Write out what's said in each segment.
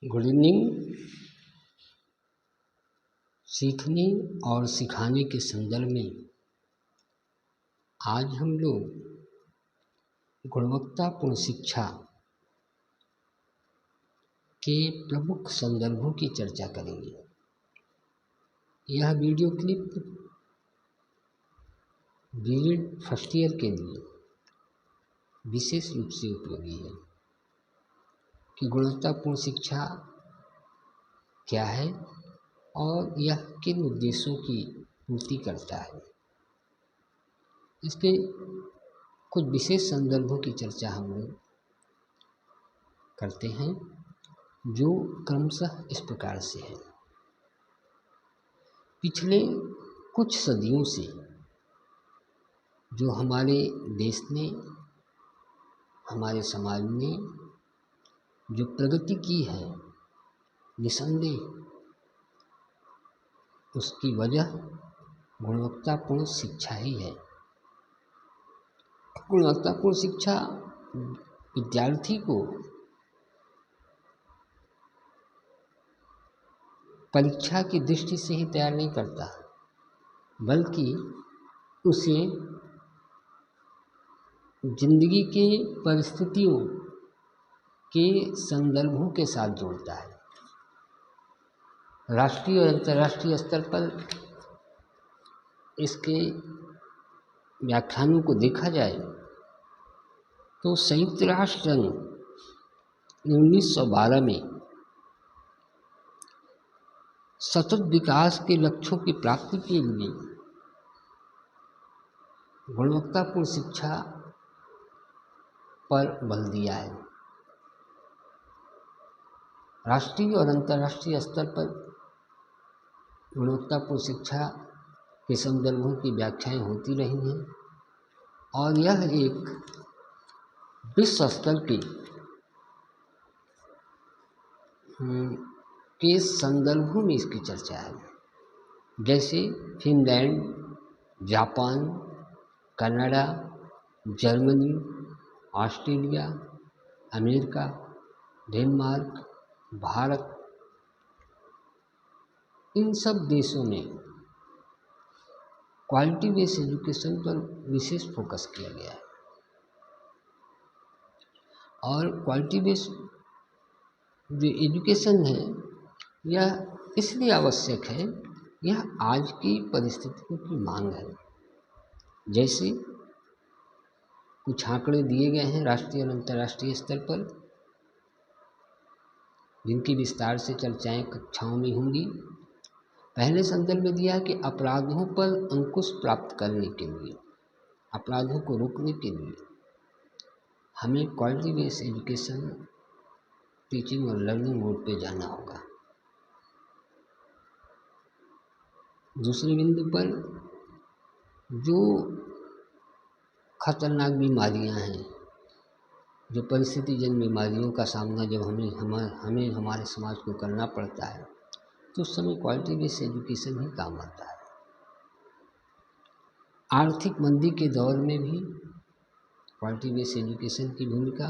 Good evening. सीखने और सिखाने के संदर्भ में आज हम लोग गुणवत्तापूर्ण शिक्षा के प्रमुख संदर्भों की चर्चा करेंगे। यह video clip BEd first year के लिए विशेष रूप से उपयोगी है कि गुणवत्तापूर्ण शिक्षा क्या है और यह किन उद्देश्यों की पूर्ति करता है। इसके कुछ विशेष संदर्भों की चर्चा हम लोग करते हैं, जो क्रमशः इस प्रकार से है। पिछले कुछ सदियों से जो हमारे देश ने, हमारे समाज ने जो प्रगति की है, निसंदेह उसकी वजह गुणवत्तापूर्ण शिक्षा ही है। गुणवत्तापूर्ण शिक्षा विद्यार्थी को परीक्षा की दृष्टि से ही तैयार नहीं करता, बल्कि उसे जिंदगी के परिस्थितियों के संदर्भों के साथ जोड़ता है। राष्ट्रीय और अंतर्राष्ट्रीय स्तर पर इसके व्याख्यानों को देखा जाए तो संयुक्त राष्ट्र संघ 1912 में सतत विकास के लक्ष्यों की प्राप्ति के लिए गुणवत्तापूर्ण शिक्षा पर बल दिया है। राष्ट्रीय और अंतर्राष्ट्रीय स्तर पर गुणवत्तापूर्ण शिक्षा के संदर्भों की व्याख्याएं होती रही हैं और यह एक विश्व स्तर के संदर्भों में इसकी चर्चा है। जैसे Finland, Japan, Canada, Germany, Australia, America, Denmark, Bharat, इन सब देशों में क्वालिटी बेस्ड एजुकेशन पर विशेष फोकस किया गया है। और क्वालिटी बेस्ड जो एजुकेशन है, यह इसलिए आवश्यक है, यह आज की परिस्थितियों की मांग है। जैसे कुछ आंकड़े दिए गए हैं राष्ट्रीय और अंतर्राष्ट्रीय स्तर पर, जिनकी विस्तार से चर्चाएं कक्षाओं में होंगी। पहले संदर्भ में दिया है कि अपराधों पर अंकुश प्राप्त करने के लिए, अपराधों को रोकने के लिए हमें क्वालिटी बेस्ड एजुकेशन, टीचिंग और लर्निंग मोड पे जाना होगा। दूसरे बिंदु पर जो खतरनाक बीमारियां हैं, जो परिस्थितिजन्य बीमारियों का सामना जब हमें हमारे समाज को करना पड़ता है, तो उस समय क्वालिटी बेस्ड एजुकेशन ही काम आता है। आर्थिक मंदी के दौर में भी क्वालिटी बेस्ड एजुकेशन की भूमिका,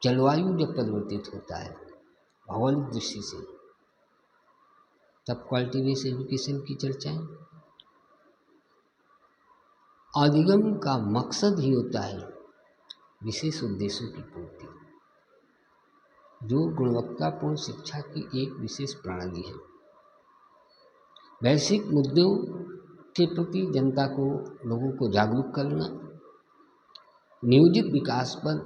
जलवायु जब परिवर्तित होता है भौगोलिक दृष्टि से, तब क्वालिटी बेस्ड एजुकेशन की चर्चाएं। अधिगम का मकसद ही होता है विशेष उद्देश्यों की पूर्ति, जो गुणवत्तापूर्ण शिक्षा की एक विशेष प्रणाली है। वैश्विक मुद्दों के प्रति जनता को, लोगों को जागरूक करना, नियोजित विकास पर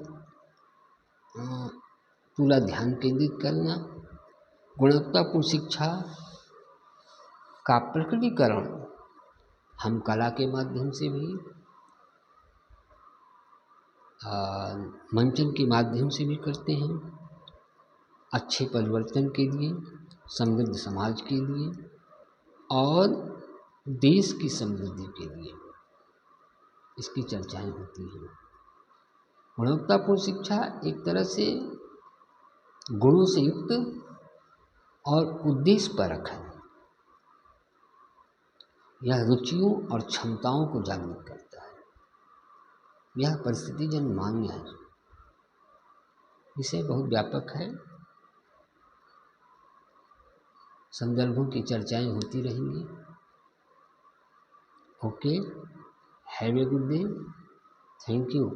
पूरा ध्यान केंद्रित करना, गुणवत्तापूर्ण शिक्षा का प्रकटीकरण हम कला के माध्यम से भी, मंचन के माध्यम से भी करते हैं, अच्छे परिवर्तन के लिए, समृद्ध समाज के लिए और देश की समृद्धि के लिए इसकी चर्चाएं होती हैं। गुणवत्तापूर्ण शिक्षा एक तरह से गुणों से युक्त और उद्देश्यपरक है। यह रुचियों और क्षमताओं को जागरूक करता है। यह परिस्थितिजन्य मांग है। विषय बहुत व्यापक है, संदर्भों की चर्चाएं होती रहेंगी। Okay, have a good day, thank you.